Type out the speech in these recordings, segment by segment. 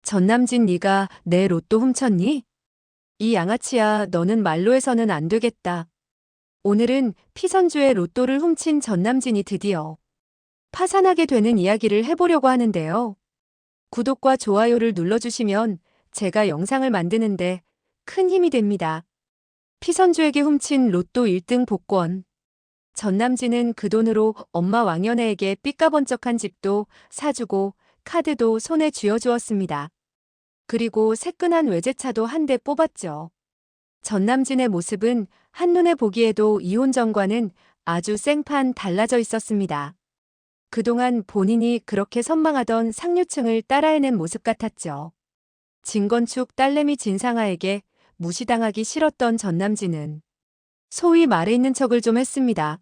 전남진 네가 내 로또 훔쳤니? 이 양아치야, 너는 말로 해서는 안 되겠다. 오늘은 피선주의 로또를 훔친 전남진이 드디어 파산하게 되는 이야기를 해보려고 하는데요. 구독과 좋아요를 눌러주시면 제가 영상을 만드는데 큰 힘이 됩니다. 피선주에게 훔친 로또 1등 복권. 전남진은 그 돈으로 엄마 왕연애에게 삐까번쩍한 집도 사주고 카드도 손에 쥐어주었습니다. 그리고 새끈한 외제차도 한 대 뽑았죠. 전남진의 모습은 한눈에 보기에도 이혼 전과는 아주 생판 달라져 있었습니다. 그동안 본인이 그렇게 선망하던 상류층을 따라해낸 모습 같았죠. 진건축 딸내미 진상아에게 무시당하기 싫었던 전남진은 소위 말에 있는 척을 좀 했습니다.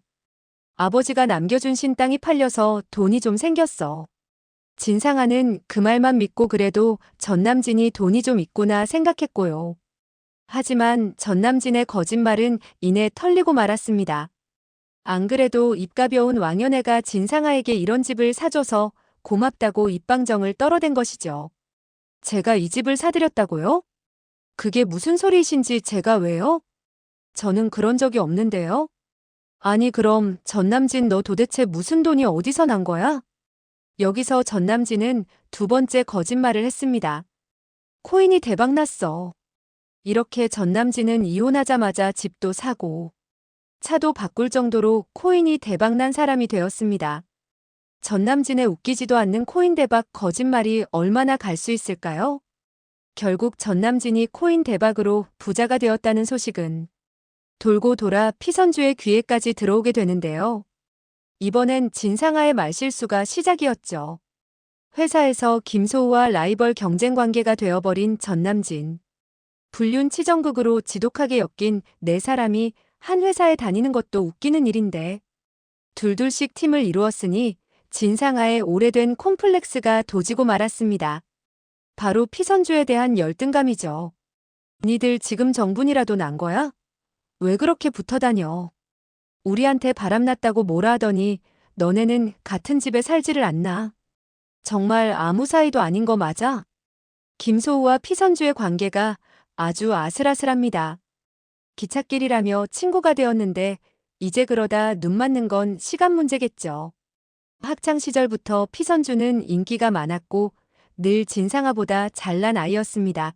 아버지가 남겨준 신땅이 팔려서 돈이 좀 생겼어. 진상아는 그 말만 믿고 그래도 전남진이 돈이 좀 있구나 생각했고요. 하지만 전남진의 거짓말은 이내 털리고 말았습니다. 안 그래도 입 가벼운 왕연애가 진상아에게 이런 집을 사줘서 고맙다고 입방정을 떨어댄 것이죠. 제가 이 집을 사드렸다고요? 그게 무슨 소리이신지 제가 왜요? 저는 그런 적이 없는데요. 아니 그럼 전남진 너 도대체 무슨 돈이 어디서 난 거야? 여기서 전남진은 두 번째 거짓말을 했습니다. 코인이 대박났어. 이렇게 전남진은 이혼하자마자 집도 사고 차도 바꿀 정도로 코인이 대박난 사람이 되었습니다. 전남진의 웃기지도 않는 코인 대박 거짓말이 얼마나 갈 수 있을까요? 결국 전남진이 코인 대박으로 부자가 되었다는 소식은 돌고 돌아 피선주의 귀에까지 들어오게 되는데요. 이번엔 진상아의 말실수가 시작이었죠. 회사에서 김소우와 라이벌 경쟁 관계가 되어버린 전남진. 불륜 치정극으로 지독하게 엮인 네 사람이 한 회사에 다니는 것도 웃기는 일인데 둘둘씩 팀을 이루었으니 진상아의 오래된 콤플렉스가 도지고 말았습니다. 바로 피선주에 대한 열등감이죠. 니들 지금 정분이라도 난 거야? 왜 그렇게 붙어다녀? 우리한테 바람났다고 뭐라 하더니 너네는 같은 집에 살지를 않나? 정말 아무 사이도 아닌 거 맞아? 김소우와 피선주의 관계가 아주 아슬아슬합니다. 기찻길이라며 친구가 되었는데 이제 그러다 눈 맞는 건 시간 문제겠죠. 학창 시절부터 피선주는 인기가 많았고 늘 진상아보다 잘난 아이였습니다.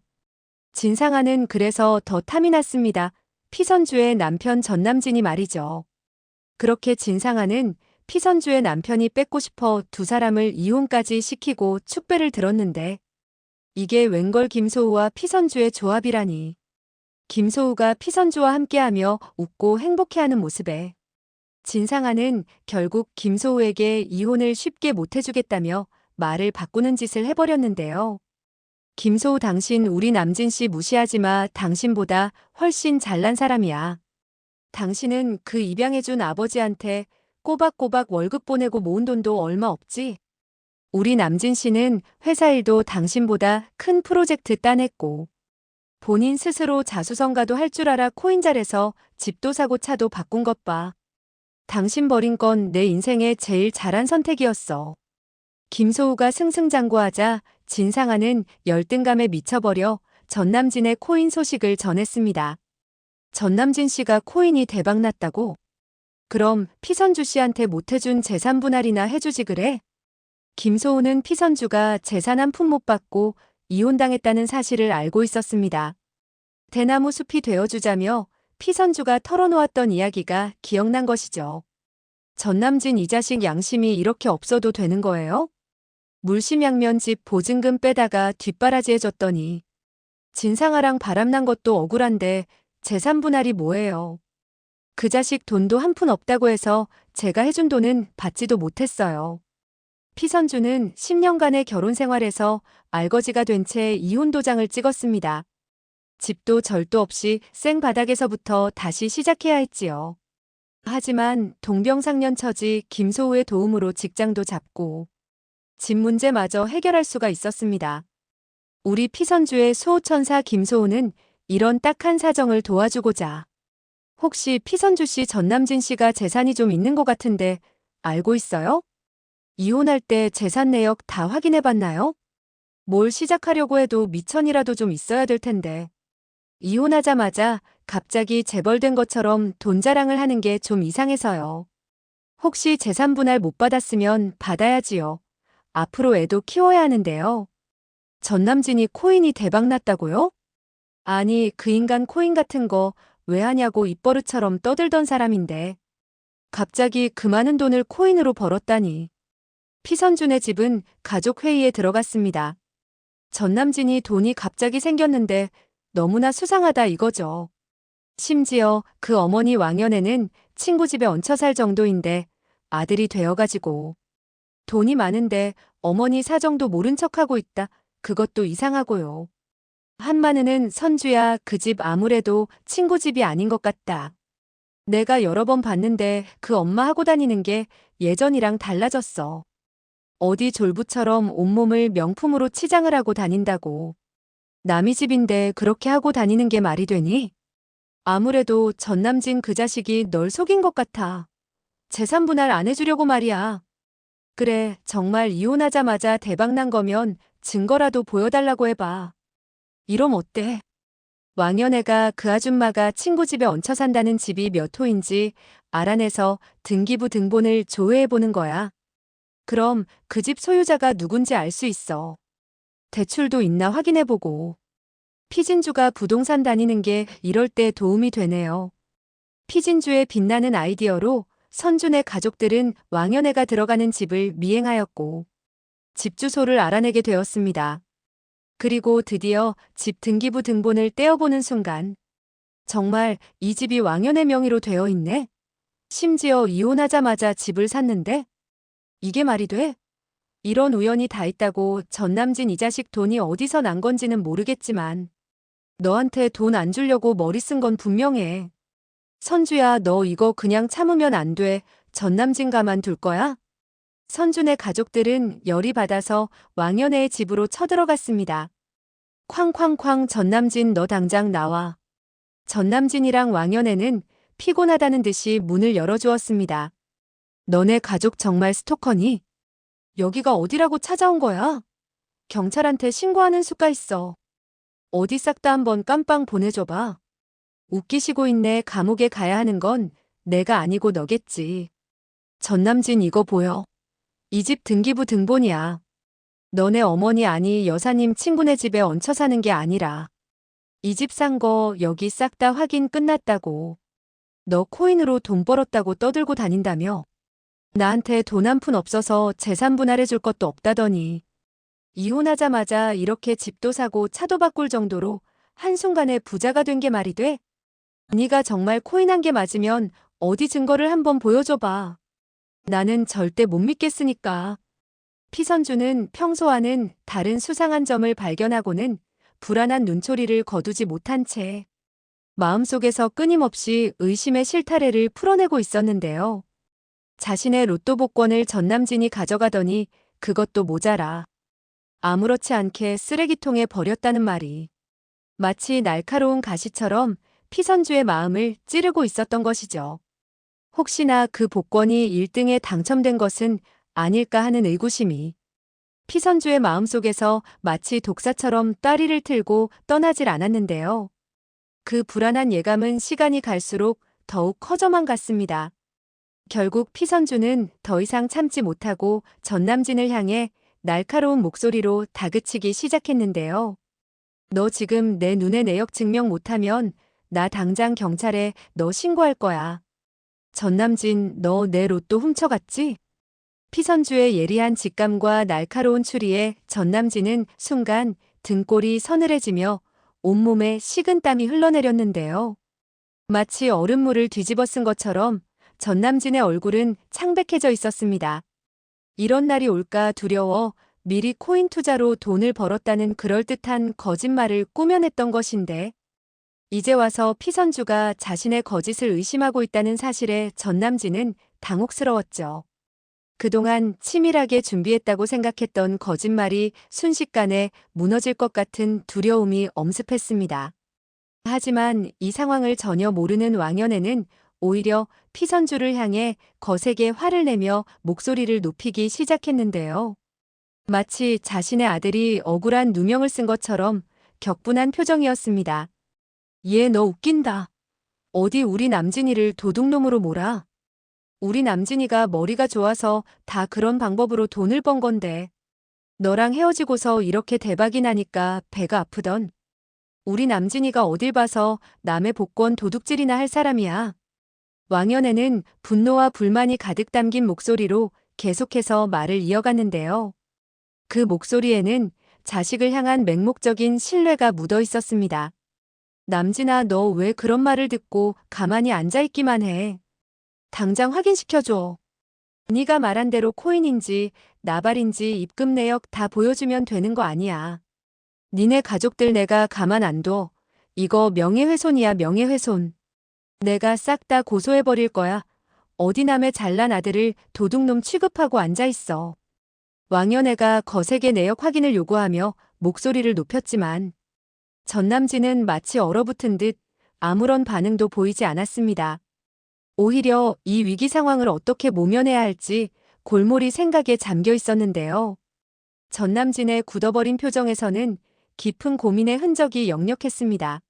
진상아는 그래서 더 탐이 났습니다. 피선주의 남편 전남진이 말이죠. 그렇게 진상아는 피선주의 남편이 뺏고 싶어 두 사람을 이혼까지 시키고 축배를 들었는데 이게 웬걸 김소우와 피선주의 조합이라니. 김소우가 피선주와 함께하며 웃고 행복해하는 모습에 진상아는 결국 김소우에게 이혼을 쉽게 못해주겠다며 말을 바꾸는 짓을 해버렸는데요. 김소우 당신 우리 남진 씨 무시하지 마. 당신보다 훨씬 잘난 사람이야. 당신은 그 입양해준 아버지한테 꼬박꼬박 월급 보내고 모은 돈도 얼마 없지? 우리 남진 씨는 회사 일도 당신보다 큰 프로젝트 따냈고 본인 스스로 자수성가도 할 줄 알아 코인 잘해서 집도 사고 차도 바꾼 것 봐. 당신 버린 건 내 인생에 제일 잘한 선택이었어. 김소우가 승승장구하자 진상아는 열등감에 미쳐버려 전남진의 코인 소식을 전했습니다. 전남진 씨가 코인이 대박났다고? 그럼 피선주 씨한테 못해준 재산 분할이나 해주지 그래? 김소우는 피선주가 재산 한 푼 못 받고 이혼당했다는 사실을 알고 있었습니다. 대나무 숲이 되어주자며 피선주가 털어놓았던 이야기가 기억난 것이죠. 전남진 이 자식 양심이 이렇게 없어도 되는 거예요? 물심양면 집 보증금 빼다가 뒷바라지해줬더니 진상아랑 바람난 것도 억울한데 재산 분할이 뭐예요? 그 자식 돈도 한 푼 없다고 해서 제가 해준 돈은 받지도 못했어요. 피선주는 10년간의 결혼 생활에서 알거지가 된 채 이혼 도장을 찍었습니다. 집도 절도 없이 생바닥에서부터 다시 시작해야 했지요. 하지만 동병상련처지 김소우의 도움으로 직장도 잡고 집 문제마저 해결할 수가 있었습니다. 우리 피선주의 수호천사 김소우는 이런 딱한 사정을 도와주고자 혹시 피선주 씨 전남진 씨가 재산이 좀 있는 것 같은데 알고 있어요? 이혼할 때 재산 내역 다 확인해 봤나요? 뭘 시작하려고 해도 미천이라도 좀 있어야 될 텐데. 이혼하자마자 갑자기 재벌된 것처럼 돈 자랑을 하는 게 좀 이상해서요. 혹시 재산 분할 못 받았으면 받아야지요. 앞으로 애도 키워야 하는데요. 전남진이 코인이 대박났다고요? 아니, 그 인간 코인 같은 거 왜 하냐고 입버릇처럼 떠들던 사람인데. 갑자기 그 많은 돈을 코인으로 벌었다니. 피선준의 집은 가족회의에 들어갔습니다. 전남진이 돈이 갑자기 생겼는데 너무나 수상하다 이거죠. 심지어 그 어머니 왕연애는 친구 집에 얹혀 살 정도인데 아들이 되어가지고 돈이 많은데 어머니 사정도 모른 척하고 있다. 그것도 이상하고요. 한마누는 선주야, 그 집 아무래도 친구 집이 아닌 것 같다. 내가 여러 번 봤는데 그 엄마 하고 다니는 게 예전이랑 달라졌어. 어디 졸부처럼 온몸을 명품으로 치장을 하고 다닌다고. 남의 집인데 그렇게 하고 다니는 게 말이 되니? 아무래도 전남진 그 자식이 널 속인 것 같아. 재산 분할 안 해주려고 말이야. 그래, 정말 이혼하자마자 대박난 거면 증거라도 보여달라고 해봐. 이럼 어때? 왕연애가 그 아줌마가 친구 집에 얹혀 산다는 집이 몇 호인지 알아내서 등기부 등본을 조회해보는 거야. 그럼 그 집 소유자가 누군지 알 수 있어. 대출도 있나 확인해보고. 피진주가 부동산 다니는 게 이럴 때 도움이 되네요. 피진주의 빛나는 아이디어로 선준의 가족들은 왕연애가 들어가는 집을 미행하였고 집 주소를 알아내게 되었습니다. 그리고 드디어 집 등기부 등본을 떼어보는 순간 정말 이 집이 왕연애 명의로 되어 있네? 심지어 이혼하자마자 집을 샀는데? 이게 말이 돼? 이런 우연이 다 있다고 전남진 이 자식 돈이 어디서 난 건지는 모르겠지만 너한테 돈 안 주려고 머리 쓴 건 분명해. 선주야, 너 이거 그냥 참으면 안 돼. 전남진 가만 둘 거야? 선준의 가족들은 열이 받아서 왕연애의 집으로 쳐들어갔습니다. 쾅쾅쾅. 전남진, 너 당장 나와. 전남진이랑 왕연애는 피곤하다는 듯이 문을 열어주었습니다. 너네 가족 정말 스토커니? 여기가 어디라고 찾아온 거야? 경찰한테 신고하는 수가 있어. 어디 싹 다 한번 깜빵 보내줘봐. 웃기시고 있네. 감옥에 가야 하는 건 내가 아니고 너겠지. 전남진, 이거 보여. 이 집 등기부 등본이야. 너네 어머니 아니 여사님 친구네 집에 얹혀 사는 게 아니라 이 집 산 거 여기 싹 다 확인 끝났다고. 너 코인으로 돈 벌었다고 떠들고 다닌다며. 나한테 돈 한 푼 없어서 재산 분할해 줄 것도 없다더니 이혼하자마자 이렇게 집도 사고 차도 바꿀 정도로 한순간에 부자가 된 게 말이 돼? 네가 정말 코인 한 게 맞으면 어디 증거를 한번 보여줘봐. 나는 절대 못 믿겠으니까. 피선주는 평소와는 다른 수상한 점을 발견하고는 불안한 눈초리를 거두지 못한 채 마음속에서 끊임없이 의심의 실타래를 풀어내고 있었는데요. 자신의 로또 복권을 전남진이 가져가더니 그것도 모자라 아무렇지 않게 쓰레기통에 버렸다는 말이 마치 날카로운 가시처럼 피선주의 마음을 찌르고 있었던 것이죠. 혹시나 그 복권이 1등에 당첨된 것은 아닐까 하는 의구심이 피선주의 마음속에서 마치 독사처럼 따리를 틀고 떠나질 않았는데요. 그 불안한 예감은 시간이 갈수록 더욱 커져만 갔습니다. 결국 피선주는 더 이상 참지 못하고 전남진을 향해 날카로운 목소리로 다그치기 시작했는데요. 너 지금 내 눈에 내역 증명 못하면 나 당장 경찰에 너 신고할 거야. 전남진, 너 내 로또 훔쳐갔지? 피선주의 예리한 직감과 날카로운 추리에 전남진은 순간 등골이 서늘해지며 온몸에 식은땀이 흘러내렸는데요. 마치 얼음물을 뒤집어 쓴 것처럼 전남진의 얼굴은 창백해져 있었습니다. 이런 날이 올까 두려워 미리 코인 투자로 돈을 벌었다는 그럴듯한 거짓말을 꾸며냈던 것인데 이제 와서 피선주가 자신의 거짓을 의심하고 있다는 사실에 전남진은 당혹스러웠죠. 그동안 치밀하게 준비했다고 생각했던 거짓말이 순식간에 무너질 것 같은 두려움이 엄습했습니다. 하지만 이 상황을 전혀 모르는 왕연애는 오히려 피선주를 향해 거세게 화를 내며 목소리를 높이기 시작했는데요. 마치 자신의 아들이 억울한 누명을 쓴 것처럼 격분한 표정이었습니다. 얘 너 웃긴다. 어디 우리 남진이를 도둑놈으로 몰아. 우리 남진이가 머리가 좋아서 다 그런 방법으로 돈을 번 건데. 너랑 헤어지고서 이렇게 대박이 나니까 배가 아프던. 우리 남진이가 어딜 봐서 남의 복권 도둑질이나 할 사람이야. 왕연애는 분노와 불만이 가득 담긴 목소리로 계속해서 말을 이어갔는데요. 그 목소리에는 자식을 향한 맹목적인 신뢰가 묻어 있었습니다. 남진아, 너 왜 그런 말을 듣고 가만히 앉아있기만 해. 당장 확인시켜줘. 네가 말한 대로 코인인지 나발인지 입금 내역 다 보여주면 되는 거 아니야. 니네 가족들 내가 가만 안 둬. 이거 명예훼손이야, 명예훼손. 내가 싹 다 고소해버릴 거야. 어디 남의 잘난 아들을 도둑놈 취급하고 앉아있어. 왕연애가 거세게 내역 확인을 요구하며 목소리를 높였지만 전남진은 마치 얼어붙은 듯 아무런 반응도 보이지 않았습니다. 오히려 이 위기 상황을 어떻게 모면해야 할지 골몰이 생각에 잠겨 있었는데요. 전남진의 굳어버린 표정에서는 깊은 고민의 흔적이 역력했습니다.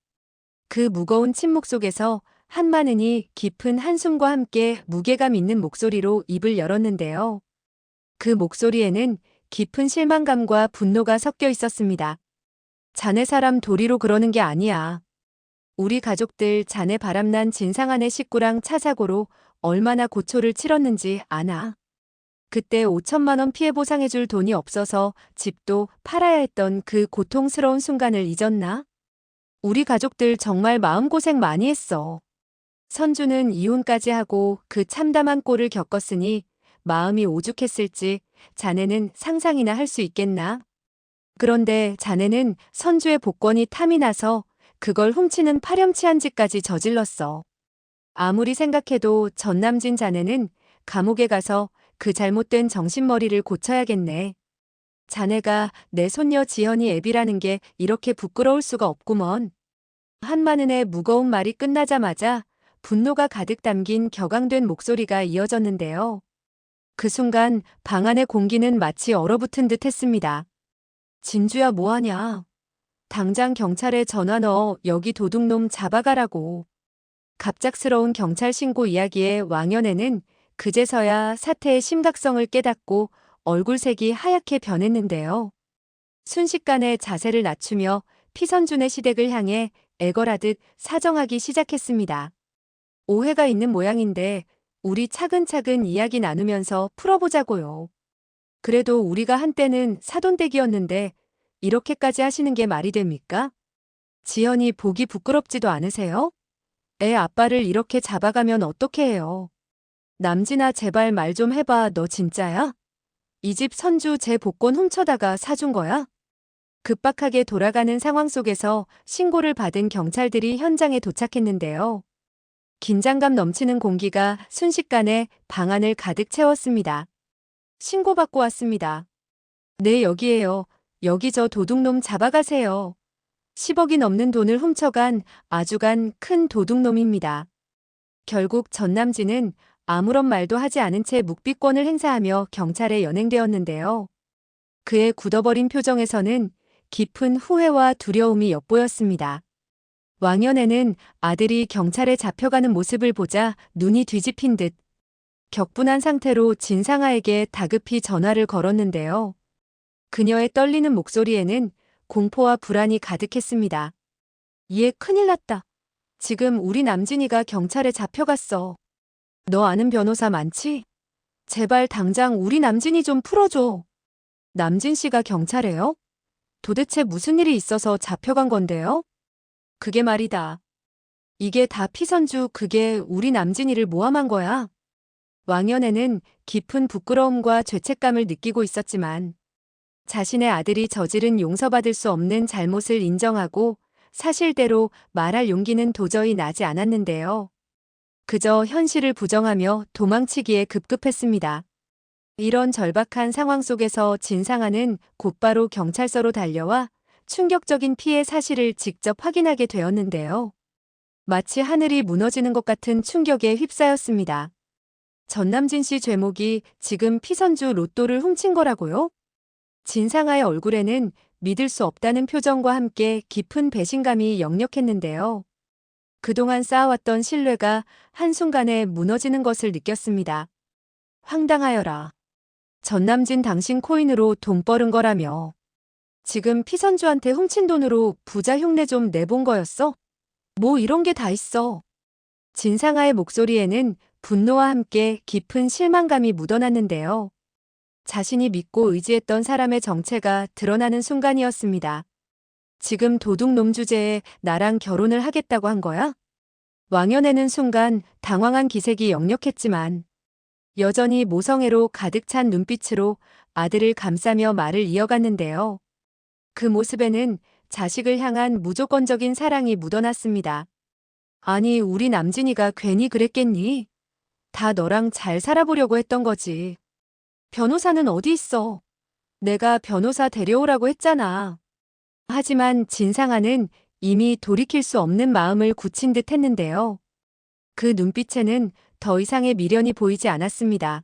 그 무거운 침묵 속에서 한마는이 깊은 한숨과 함께 무게감 있는 목소리로 입을 열었는데요. 그 목소리에는 깊은 실망감과 분노가 섞여 있었습니다. 자네 사람 도리로 그러는 게 아니야. 우리 가족들 자네 바람난 진상아내 식구랑 차 사고로 얼마나 고초를 치렀는지 아나. 그때 5천만 원 피해 보상해줄 돈이 없어서 집도 팔아야 했던 그 고통스러운 순간을 잊었나? 우리 가족들 정말 마음고생 많이 했어. 선주는 이혼까지 하고 그 참담한 꼴을 겪었으니 마음이 오죽했을지 자네는 상상이나 할 수 있겠나? 그런데 자네는 선주의 복권이 탐이 나서 그걸 훔치는 파렴치한 짓까지 저질렀어. 아무리 생각해도 전남진 자네는 감옥에 가서 그 잘못된 정신머리를 고쳐야겠네. 자네가 내 손녀 지연이 애비라는 게 이렇게 부끄러울 수가 없구먼. 한마는의 무거운 말이 끝나자마자 분노가 가득 담긴 격앙된 목소리가 이어졌는데요. 그 순간 방 안의 공기는 마치 얼어붙은 듯 했습니다. 진주야, 뭐하냐. 당장 경찰에 전화 넣어 여기 도둑놈 잡아가라고. 갑작스러운 경찰 신고 이야기에 왕연애는 그제서야 사태의 심각성을 깨닫고 얼굴색이 하얗게 변했는데요. 순식간에 자세를 낮추며 피선준의 시댁을 향해 애걸하듯 사정하기 시작했습니다. 오해가 있는 모양인데 우리 차근차근 이야기 나누면서 풀어보자고요. 그래도 우리가 한때는 사돈댁이었는데 이렇게까지 하시는 게 말이 됩니까? 지연이 보기 부끄럽지도 않으세요? 애 아빠를 이렇게 잡아가면 어떻게 해요? 남진아, 제발 말 좀 해봐. 너 진짜야? 이 집 선주 제 복권 훔쳐다가 사준 거야? 급박하게 돌아가는 상황 속에서 신고를 받은 경찰들이 현장에 도착했는데요. 긴장감 넘치는 공기가 순식간에 방 안을 가득 채웠습니다. 신고받고 왔습니다. 네, 여기에요. 여기 저 도둑놈 잡아가세요. 10억이 넘는 돈을 훔쳐간 아주간 큰 도둑놈입니다. 결국 전남진은 아무런 말도 하지 않은 채 묵비권을 행사하며 경찰에 연행되었는데요. 그의 굳어버린 표정에서는 깊은 후회와 두려움이 엿보였습니다. 왕연애는 아들이 경찰에 잡혀가는 모습을 보자 눈이 뒤집힌 듯 격분한 상태로 진상아에게 다급히 전화를 걸었는데요. 그녀의 떨리는 목소리에는 공포와 불안이 가득했습니다. 얘 큰일 났다. 지금 우리 남진이가 경찰에 잡혀갔어. 너 아는 변호사 많지? 제발 당장 우리 남진이 좀 풀어줘. 남진 씨가 경찰에요? 도대체 무슨 일이 있어서 잡혀간 건데요? 그게 말이다. 이게 다 피선주, 그게 우리 남진이를 모함한 거야. 왕연애는 깊은 부끄러움과 죄책감을 느끼고 있었지만 자신의 아들이 저지른 용서받을 수 없는 잘못을 인정하고 사실대로 말할 용기는 도저히 나지 않았는데요. 그저 현실을 부정하며 도망치기에 급급했습니다. 이런 절박한 상황 속에서 진상아는 곧바로 경찰서로 달려와 충격적인 피해 사실을 직접 확인하게 되었는데요. 마치 하늘이 무너지는 것 같은 충격에 휩싸였습니다. 전남진 씨 죄목이 지금 피선주 로또를 훔친 거라고요? 진상아의 얼굴에는 믿을 수 없다는 표정과 함께 깊은 배신감이 역력했는데요. 그동안 쌓아왔던 신뢰가 한순간에 무너지는 것을 느꼈습니다. 황당하여라. 전남진 당신 코인으로 돈 벌은 거라며. 지금 피선주한테 훔친 돈으로 부자 흉내 좀 내본 거였어? 뭐 이런 게 다 있어. 진상아의 목소리에는 분노와 함께 깊은 실망감이 묻어났는데요. 자신이 믿고 의지했던 사람의 정체가 드러나는 순간이었습니다. 지금 도둑놈 주제에 나랑 결혼을 하겠다고 한 거야? 왕연애는 순간 당황한 기색이 역력했지만 여전히 모성애로 가득 찬 눈빛으로 아들을 감싸며 말을 이어갔는데요. 그 모습에는 자식을 향한 무조건적인 사랑이 묻어났습니다. 아니, 우리 남진이가 괜히 그랬겠니? 다 너랑 잘 살아보려고 했던 거지. 변호사는 어디 있어? 내가 변호사 데려오라고 했잖아. 하지만 진상아는 이미 돌이킬 수 없는 마음을 굳힌 듯 했는데요. 그 눈빛에는 더 이상의 미련이 보이지 않았습니다.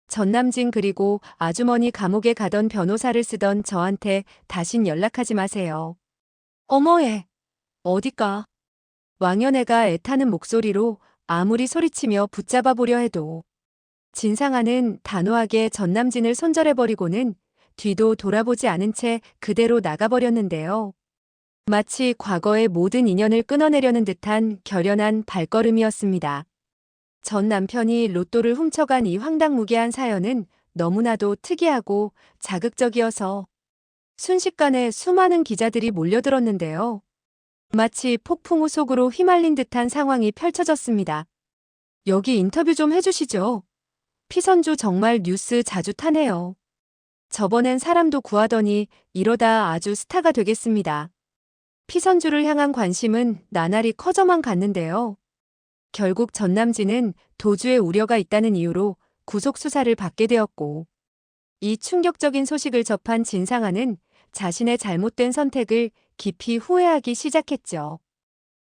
전남진 그리고 아주머니 감옥에 가던 변호사를 쓰던 저한테 다신 연락하지 마세요. 어머애, 어디가? 왕연애가 애타는 목소리로 아무리 소리치며 붙잡아 보려 해도 진상아는 단호하게 전남진을 손절해버리고는 뒤도 돌아보지 않은 채 그대로 나가버렸는데요. 마치 과거의 모든 인연을 끊어내려는 듯한 결연한 발걸음이었습니다. 전 남편이 로또를 훔쳐간 이 황당무계한 사연은 너무나도 특이하고 자극적이어서 순식간에 수많은 기자들이 몰려들었는데요. 마치 폭풍우 속으로 휘말린 듯한 상황이 펼쳐졌습니다. 여기 인터뷰 좀 해주시죠. 피선주 정말 뉴스 자주 타네요. 저번엔 사람도 구하더니 이러다 아주 스타가 되겠습니다. 피선주를 향한 관심은 나날이 커져만 갔는데요. 결국 전남진은 도주의 우려가 있다는 이유로 구속 수사를 받게 되었고, 이 충격적인 소식을 접한 진상아는 자신의 잘못된 선택을 깊이 후회하기 시작했죠.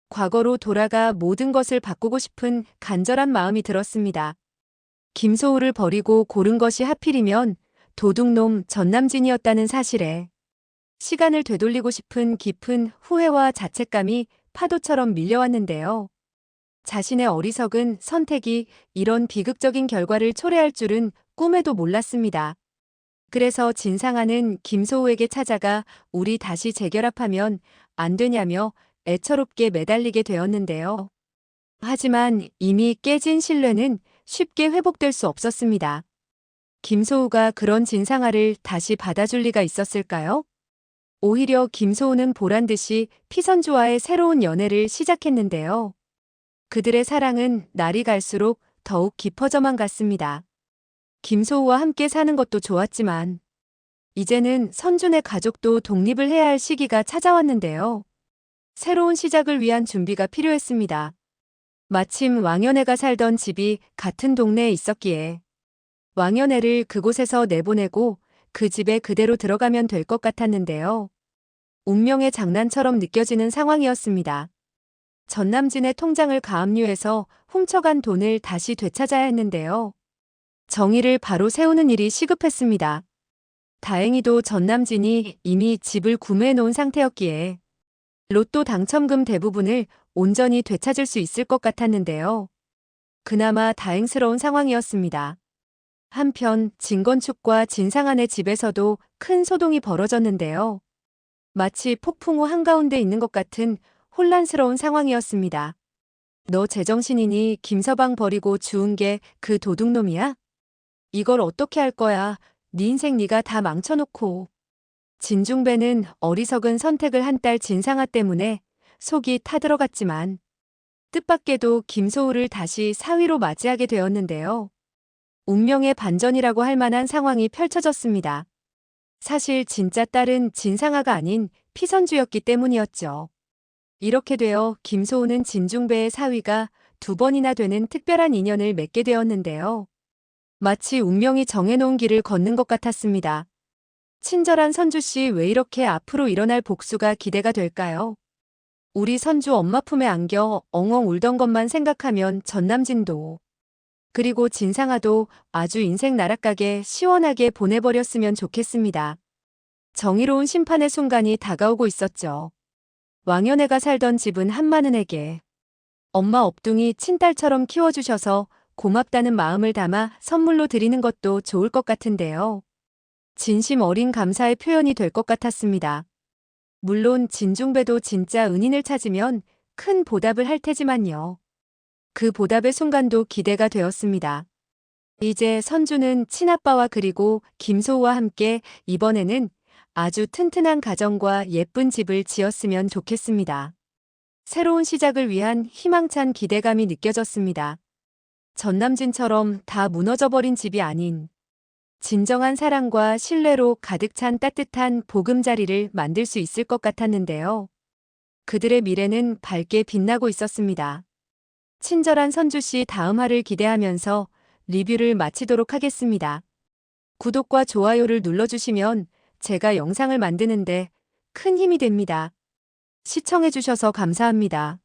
과거로 돌아가 모든 것을 바꾸고 싶은 간절한 마음이 들었습니다. 김소우를 버리고 고른 것이 하필이면 도둑놈 전남진이었다는 사실에 시간을 되돌리고 싶은 깊은 후회와 자책감이 파도처럼 밀려왔는데요. 자신의 어리석은 선택이 이런 비극적인 결과를 초래할 줄은 꿈에도 몰랐습니다. 그래서 진상아는 김소우에게 찾아가 우리 다시 재결합하면 안 되냐며 애처롭게 매달리게 되었는데요. 하지만 이미 깨진 신뢰는 쉽게 회복될 수 없었습니다. 김소우가 그런 진상아를 다시 받아줄 리가 있었을까요? 오히려 김소우는 보란듯이 피선주와의 새로운 연애를 시작했는데요. 그들의 사랑은 날이 갈수록 더욱 깊어져만 갔습니다. 김소우와 함께 사는 것도 좋았지만 이제는 선준의 가족도 독립을 해야 할 시기가 찾아왔는데요. 새로운 시작을 위한 준비가 필요했습니다. 마침 왕연애가 살던 집이 같은 동네에 있었기에 왕연애를 그곳에서 내보내고 그 집에 그대로 들어가면 될 것 같았는데요. 운명의 장난처럼 느껴지는 상황이었습니다. 전남진의 통장을 가압류해서 훔쳐간 돈을 다시 되찾아야 했는데요. 정의를 바로 세우는 일이 시급했습니다. 다행히도 전남진이 이미 집을 구매해 놓은 상태였기에 로또 당첨금 대부분을 온전히 되찾을 수 있을 것 같았는데요. 그나마 다행스러운 상황이었습니다. 한편 진건축과 진상아의 집에서도 큰 소동이 벌어졌는데요. 마치 폭풍우 한가운데 있는 것 같은 혼란스러운 상황이었습니다. 너 제정신이니? 김서방 버리고 주운 게 그 도둑놈이야? 이걸 어떻게 할 거야? 네 인생 네가 다 망쳐놓고. 진중배는 어리석은 선택을 한 딸 진상아 때문에 속이 타들어갔지만 뜻밖에도 김소우를 다시 사위로 맞이하게 되었는데요. 운명의 반전이라고 할 만한 상황이 펼쳐졌습니다. 사실 진짜 딸은 진상아가 아닌 피선주였기 때문이었죠. 이렇게 되어 김소우는 진중배의 사위가 2번이나 되는 특별한 인연을 맺게 되었는데요. 마치 운명이 정해놓은 길을 걷는 것 같았습니다. 친절한 선주씨, 왜 이렇게 앞으로 일어날 복수가 기대가 될까요? 우리 선주 엄마 품에 안겨 엉엉 울던 것만 생각하면 전남진도 그리고 진상아도 아주 인생 나락가게 시원하게 보내버렸으면 좋겠습니다. 정의로운 심판의 순간이 다가오고 있었죠. 왕연애가 살던 집은 한마는에게 엄마 업둥이 친딸처럼 키워주셔서 고맙다는 마음을 담아 선물로 드리는 것도 좋을 것 같은데요. 진심 어린 감사의 표현이 될 것 같았습니다. 물론 진중배도 진짜 은인을 찾으면 큰 보답을 할 테지만요. 그 보답의 순간도 기대가 되었습니다. 이제 선주는 친아빠와 그리고 김소우와 함께 이번에는 아주 튼튼한 가정과 예쁜 집을 지었으면 좋겠습니다. 새로운 시작을 위한 희망찬 기대감이 느껴졌습니다. 전남진처럼 다 무너져버린 집이 아닌 진정한 사랑과 신뢰로 가득 찬 따뜻한 보금자리를 만들 수 있을 것 같았는데요. 그들의 미래는 밝게 빛나고 있었습니다. 친절한 선주씨 다음 화를 기대하면서 리뷰를 마치도록 하겠습니다. 구독과 좋아요를 눌러주시면 제가 영상을 만드는데 큰 힘이 됩니다. 시청해주셔서 감사합니다.